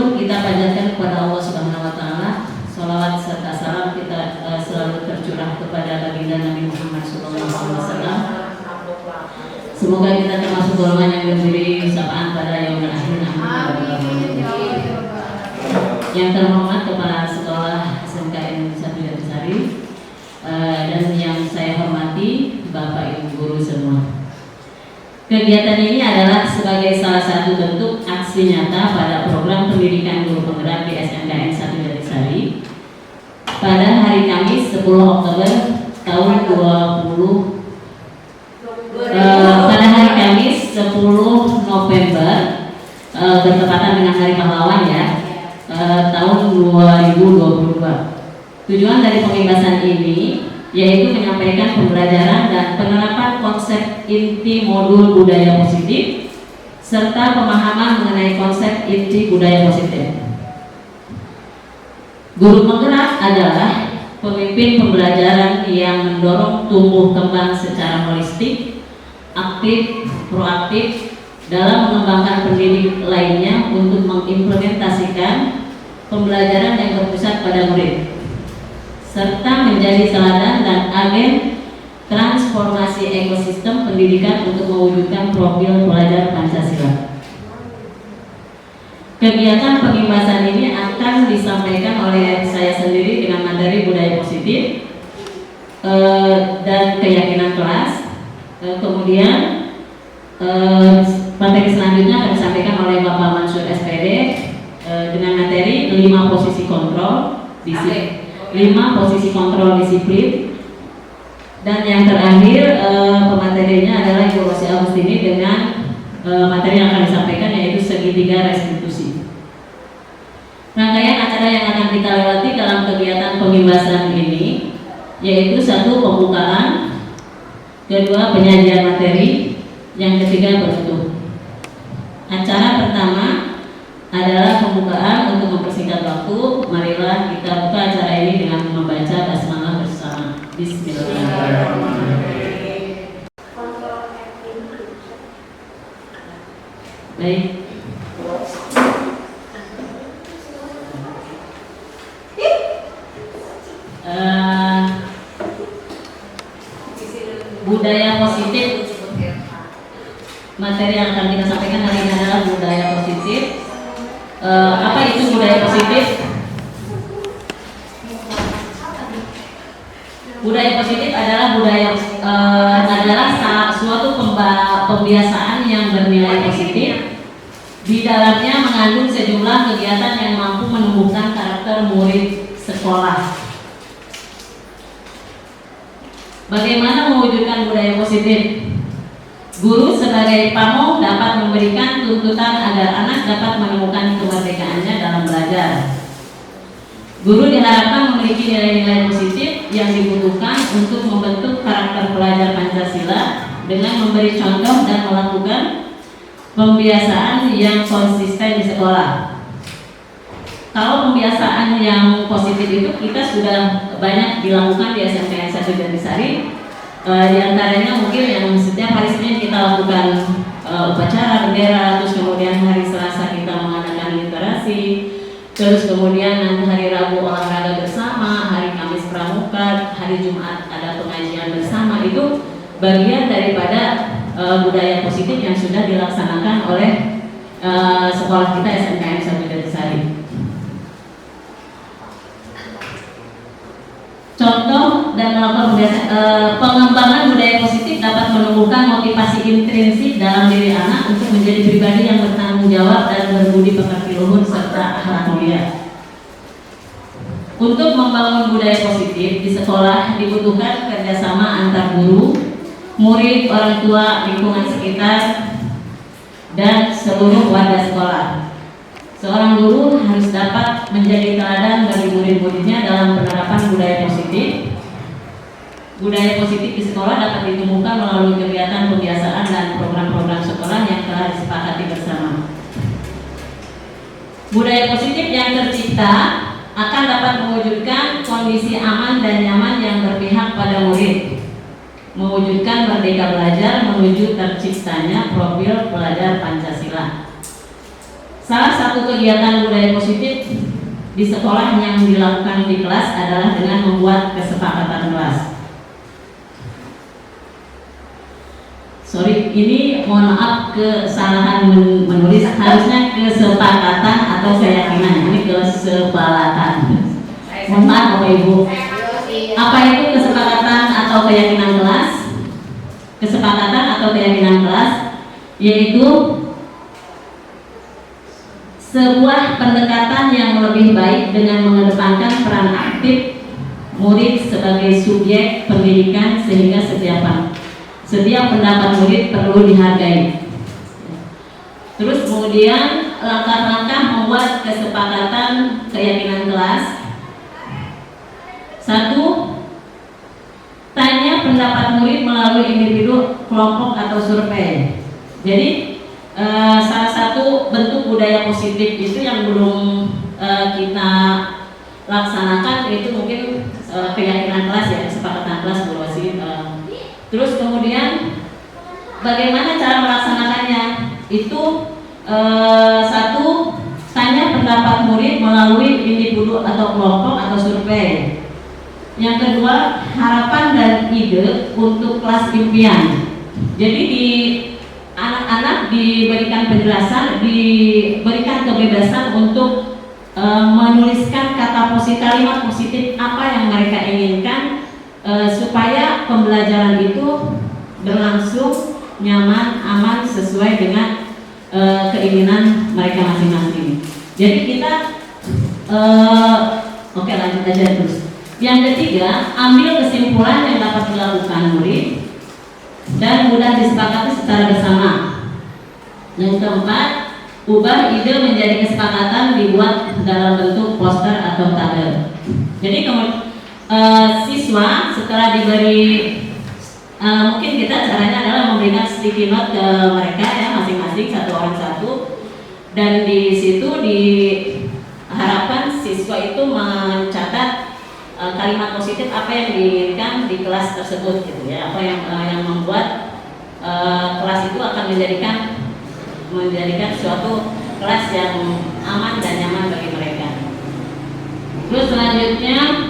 syukur kita panjatkan kepada Allah Subhanahu wa taala. Shalawat serta salam kita selalu tercurah kepada baginda Nabi Muhammad SAW. Semoga kita termasuk golongan yang diberi sapaan pada yaumul akhir. Yang terhormat kepala sekolah SMKN 1 Jatisari dan yang saya hormati Bapak Ibu guru semua. Kegiatan ini adalah sebagai salah satu bentuk aksi nyata pada program pendidikan guru penggerak di SMKN 1 Jatisari pada hari Kamis 10 Oktober tahun 20 pada hari Kamis 10 November bertepatan dengan Hari Pahlawan ya, tahun 2022. Tujuan dari pembebasan ini yaitu menyampaikan pembelajaran dan penerapan konsep inti modul budaya positif serta pemahaman mengenai konsep inti budaya positif. Guru penggerak adalah pemimpin pembelajaran yang mendorong tumbuh kembang secara holistik, aktif, proaktif dalam mengembangkan pendidik lainnya untuk mengimplementasikan pembelajaran yang berpusat pada murid, serta menjadi teladan dan agen transformasi ekosistem pendidikan untuk mewujudkan profil pelajar Pancasila. Kegiatan pengimbasan ini akan disampaikan oleh saya sendiri dengan materi budaya positif dan keyakinan kelas. Kemudian materi selanjutnya akan disampaikan oleh Bapak Mansur SPD dengan materi 5 posisi kontrol disiplin. 5 posisi kontrol disiplin, dan yang terakhir pematerinya adalah Ibu Rosi Agustini dengan materi yang akan disampaikan yaitu segitiga restitusi. Rangkaian acara yang akan kita lewati dalam kegiatan pembebasan ini yaitu 1. Pembukaan, 2. Penyajian materi, yang ketiga penutup. Acara pertama adalah pembukaan. Untuk mempersingkat waktu, marilah kita buka acara ini dengan membaca basmalah bersama. Bismillahirrahmanirrahim. Baik. Budaya positif. Materi yang akan kita sampaikan hari ini adalah budaya positif. Apa itu budaya positif? Budaya positif adalah suatu pembiasaan yang bernilai positif. Di dalamnya mengandung sejumlah kegiatan yang mampu menumbuhkan karakter murid sekolah. Bagaimana mewujudkan budaya positif? Guru sebagai pamong dapat memberikan tuntutan agar anak dapat menemukan kemerdekaannya dalam belajar. Guru diharapkan memiliki nilai-nilai positif yang dibutuhkan untuk membentuk karakter pelajar Pancasila dengan memberi contoh dan melakukan pembiasaan yang konsisten di sekolah. Kalau pembiasaan yang positif itu kita sudah banyak dilakukan di SMKN 1 Jatisari. Di antaranya mungkin yang setiap hari Senin kita lakukan upacara bendera, terus kemudian hari Selasa kita mengadakan literasi, terus kemudian nanti hari Rabu olahraga bersama, hari Kamis pramuka, hari Jumat ada pengajian bersama. Itu bagian daripada budaya positif yang sudah dilaksanakan oleh sekolah kita SMKN 1 Jatisari. Contoh dan melakukan pengembangan budaya positif dapat menumbuhkan motivasi intrinsik dalam diri anak untuk menjadi pribadi yang bertanggung jawab dan berbudi pekerti luhur serta akhlak mulia. Untuk membangun budaya positif di sekolah dibutuhkan kerjasama antar guru, murid, orang tua, lingkungan sekitar, dan seluruh warga sekolah. Seorang guru harus dapat menjadi teladan bagi murid-muridnya dalam penerapan budaya positif. Budaya positif di sekolah dapat ditumbuhkan melalui kegiatan pembiasaan dan program-program sekolah yang telah disepakati bersama. Budaya positif yang tercipta akan dapat mewujudkan kondisi aman dan nyaman yang berpihak pada murid, mewujudkan merdeka belajar menuju terciptanya profil pelajar Pancasila. Salah satu kegiatan budaya positif di sekolah yang dilakukan di kelas adalah dengan membuat kesepakatan kelas. Sorry, ini mohon maaf kesalahan menulis, harusnya kesepakatan atau keyakinan, ini kesepakatan. Mohon maaf Bapak Ibu. Apa itu kesepakatan atau keyakinan kelas? Kesepakatan atau keyakinan kelas yaitu sebuah pendekatan yang lebih baik dengan mengedepankan peran aktif murid sebagai subjek pendidikan sehingga setiap pendapat murid perlu dihargai. Terus kemudian langkah-langkah membuat kesepakatan keyakinan kelas. 1. Tanya pendapat murid melalui individu, kelompok atau survei. Jadi salah satu bentuk budaya positif itu yang belum kita laksanakan itu mungkin keyakinan kelas ya, kesepakatan kelas Bu Rosi. Terus kemudian bagaimana cara melaksanakannya? Itu 1. Tanya pendapat murid melalui individu atau kelompok atau survei. Yang kedua, harapan dan ide untuk kelas impian. Jadi di anak-anak diberikan penjelasan, diberikan kebebasan untuk menuliskan kalimat positif apa yang mereka inginkan supaya pembelajaran itu berlangsung nyaman, aman, sesuai dengan keinginan mereka masing-masing. Jadi kita oke, lanjut aja terus. Yang ketiga, ambil kesimpulan yang dapat dilakukan murid dan mudah disepakati secara bersama. Yang keempat, ubah ide menjadi kesepakatan dibuat dalam bentuk poster atau tabel. Jadi siswa setelah diberi mungkin kita caranya adalah memberikan sticky note ke mereka ya, masing-masing satu orang satu, dan di situ diharapkan siswa itu mencatat kalimat positif apa yang diinginkan di kelas tersebut gitu ya, apa yang membuat kelas itu akan menjadikan suatu kelas yang aman dan nyaman bagi mereka. Terus selanjutnya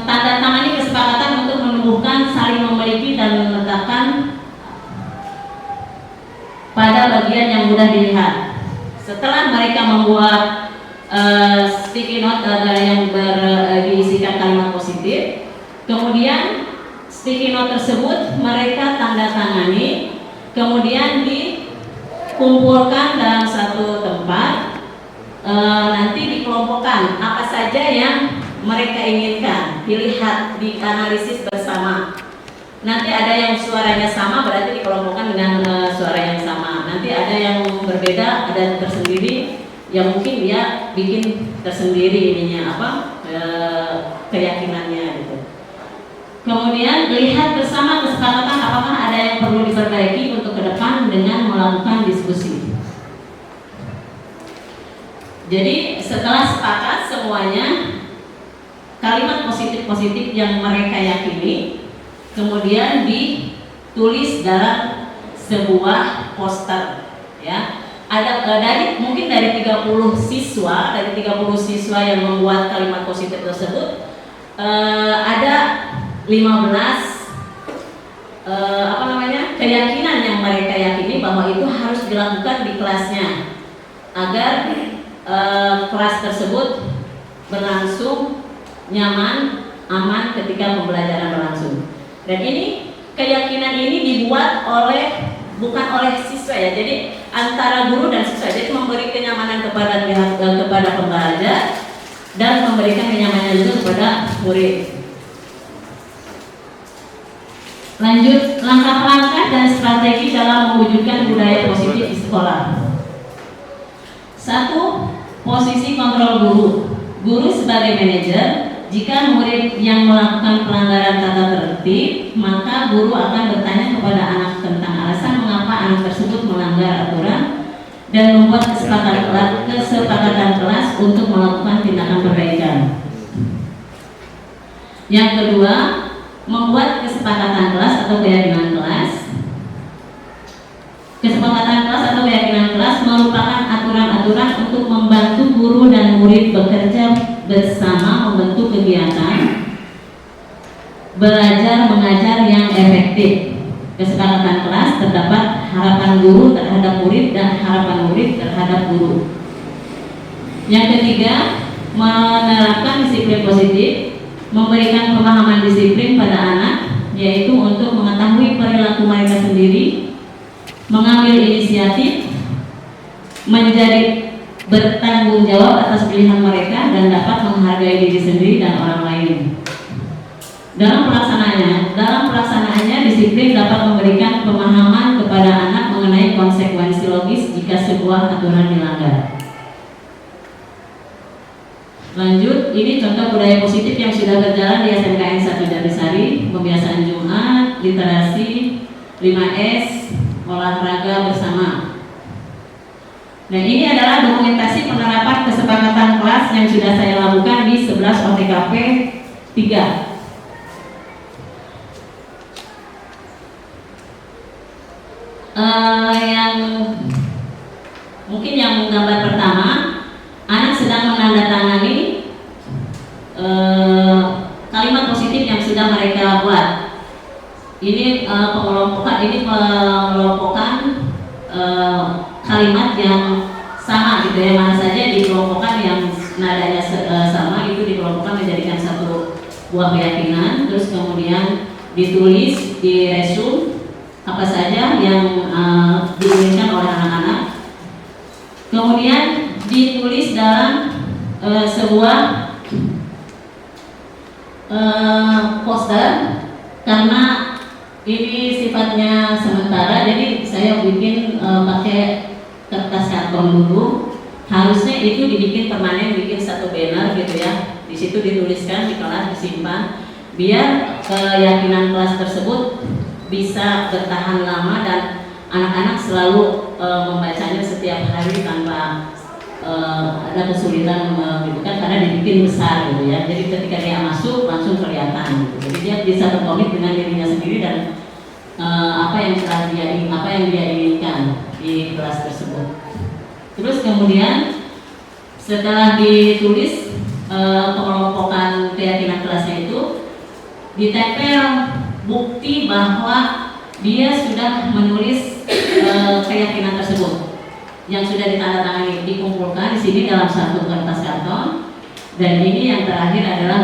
tanda tangani kesepakatan untuk menumbuhkan saling memiliki dan meletakkan pada bagian yang mudah dilihat. Setelah mereka membuat sticky note yang berisikan kalimat positif, kemudian sticky note tersebut mereka tanda tangani, kemudian dikumpulkan dalam satu tempat, nanti dikelompokkan apa saja yang mereka inginkan, dilihat, dianalisis bersama. Nanti ada yang suaranya sama, berarti dikelompokkan dengan suara yang sama. Nanti ada yang berbeda, ada yang tersendiri, yang mungkin dia bikin tersendiri ininya keyakinannya gitu. Kemudian lihat bersama kesepakatan apakah ada yang perlu diperbaiki untuk ke depan dengan melakukan diskusi. Jadi setelah sepakat semuanya kalimat positif-positif yang mereka yakini kemudian ditulis dalam sebuah poster ya. Ada mungkin dari 30 siswa yang membuat kalimat positif tersebut ada 15 keyakinan yang mereka yakini bahwa itu harus dilakukan di kelasnya agar kelas tersebut berlangsung nyaman, aman ketika pembelajaran berlangsung. Dan ini keyakinan ini dibuat bukan oleh siswa ya, jadi antara guru dan siswa, jadi memberi kenyamanan kepada pembelajar dan memberikan kenyamanan juga kepada murid. Lanjut, langkah-langkah dan strategi dalam mewujudkan budaya positif di sekolah. 1. Posisi kontrol guru. Guru sebagai manajer, jika murid yang melakukan pelanggaran tata tertib, maka guru akan bertanya kepada anak tentang alasan mengapa anak tersebut melanggar aturan dan membuat kesepakatan kelas untuk melakukan tindakan perbaikan. Yang kedua, membuat kesepakatan kelas atau keyakinan kelas. Kesepakatan kelas atau keyakinan kelas merupakan aturan-aturan guru terhadap murid dan harapan murid terhadap guru. Yang ketiga, menerapkan disiplin positif, memberikan pemahaman disiplin pada anak, yaitu untuk mengetahui perilaku mereka sendiri, mengambil inisiatif, menjadi bertanggung jawab atas pilihan mereka, dan dapat menghargai diri sendiri dan orang lain. Dalam pelaksanaannya disiplin dapat memberikan pemahaman kepada anak mengenai konsekuensi logis jika sebuah aturan dilanggar. Lanjut, ini contoh budaya positif yang sudah berjalan di SMKN 1 Jatisari: pembiasaan Jumat, literasi, 5S, olahraga bersama. Nah, ini adalah dokumentasi penerapan kesepakatan kelas yang sudah saya lakukan di 11 OTKP 3. Yang mungkin yang gambar pertama, anak sedang menandatangani kalimat positif yang sudah mereka buat. Ini pengelompokan kalimat yang sama gitu ya, mana saja dikelompokkan yang nadanya sama itu dikelompokkan menjadikan satu buah keyakinan, terus kemudian ditulis di resume apa saja yang diinginkan oleh anak-anak, kemudian ditulis dalam sebuah poster. Karena ini sifatnya sementara, jadi saya bikin pakai kertas karton dulu. Harusnya itu dibikin permanen, bikin satu banner gitu ya. Di situ dituliskan di kelas, disimpan, biar keyakinan kelas tersebut bisa bertahan lama dan anak-anak selalu membacanya setiap hari tanpa ada kesulitan gitu kan, karena dibikin besar gitu ya. Jadi ketika dia masuk langsung kelihatan gitu. Jadi dia bisa berkomit dengan dirinya sendiri dan apa yang dia inginkan di kelas tersebut. Terus kemudian setelah ditulis pengelompokan keyakinan kelasnya itu, ditempel bukti bahwa dia sudah menulis keyakinan tersebut yang sudah ditandatangani, dikumpulkan di sini dalam satu kertas karton. Dan ini yang terakhir adalah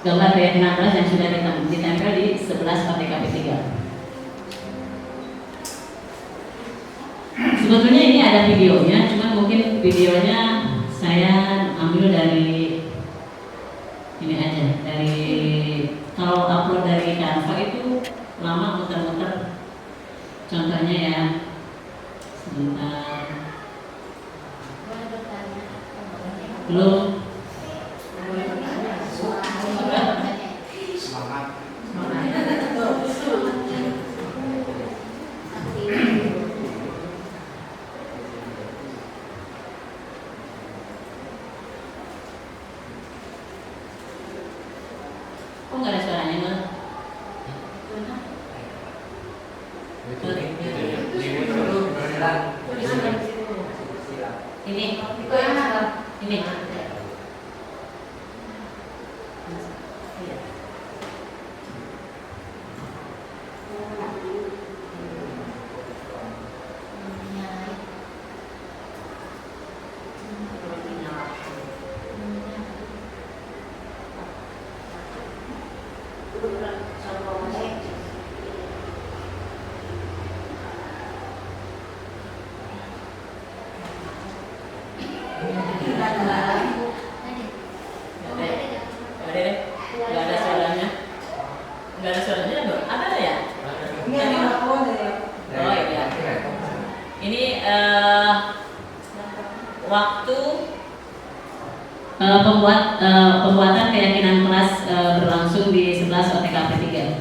gambar keyakinan kelas yang sudah ditempel di 11 OTKP 3. Sebetulnya ini ada videonya, cuman mungkin videonya saya ambil dari ini aja, dari kalau upload dari Canva itu lama muter-muter. Contohnya ya, sebentar. Belum. Kok nggak ada suaranya, Nur? Ini. Waktu pembuatan keyakinan kelas berlangsung di 11 OTKP 3.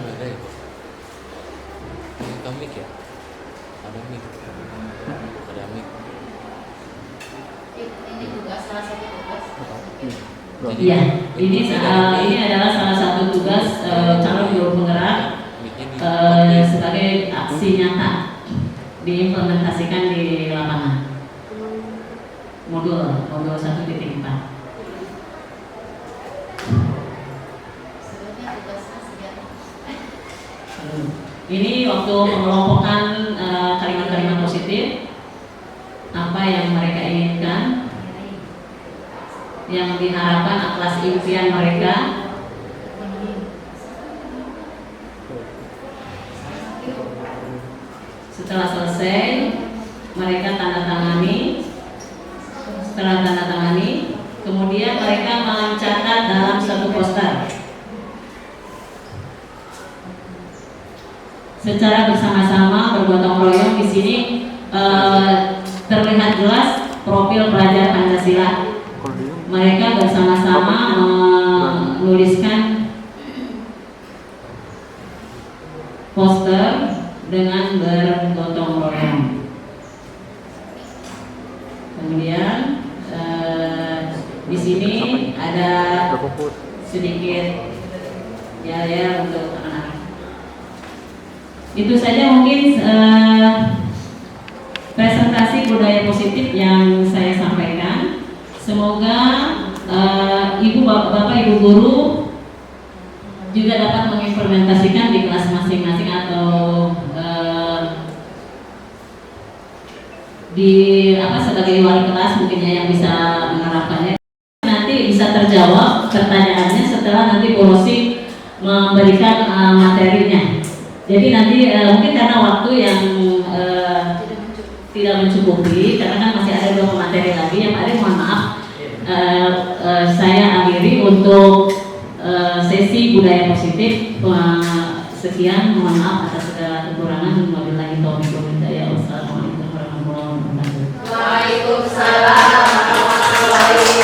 Ada mic ya? Ada mic. Ini juga salah satu tugas. Iya, ini adalah salah satu tugas calon guru penggerak sebagai aksi nyata diimplementasikan di lapangan. Modul 1.4. Ini waktu mengelompokkan kalimat-kalimat positif, apa yang mereka inginkan, yang diharapkan atas impian mereka. Setelah selesai, mereka tanda tangani. Setelah tanda tangani, kemudian mereka mencatat dalam satu poster. Secara bersama-sama bergotong royong di sini terlihat jelas profil pelajar Pancasila. Mereka bersama-sama menuliskan poster dengan bergotong royong. Kemudian di sini ada sedikit ya untuk anak-anak. Itu saja mungkin presentasi budaya positif yang saya sampaikan. Semoga ibu bapak ibu guru juga dapat mengimplementasikan di kelas masing-masing atau sebagai wali kelas mungkin ya yang bisa menerapkannya. Nanti bisa terjawab pertanyaannya setelah nanti Bu Rosi memberikan materinya. Jadi nanti mungkin karena waktu yang tidak mencukupi, karena kan masih ada 2 materi lagi yang ada, mohon maaf saya akhiri untuk sesi budaya positif. Sekian, mohon maaf atas segala kekurangan. Wabillahi taufiq wal hidayah. Wassalamualaikum warahmatullahi wabarakatuh. Waalaikumsalam warahmatullahi wabarakatuh.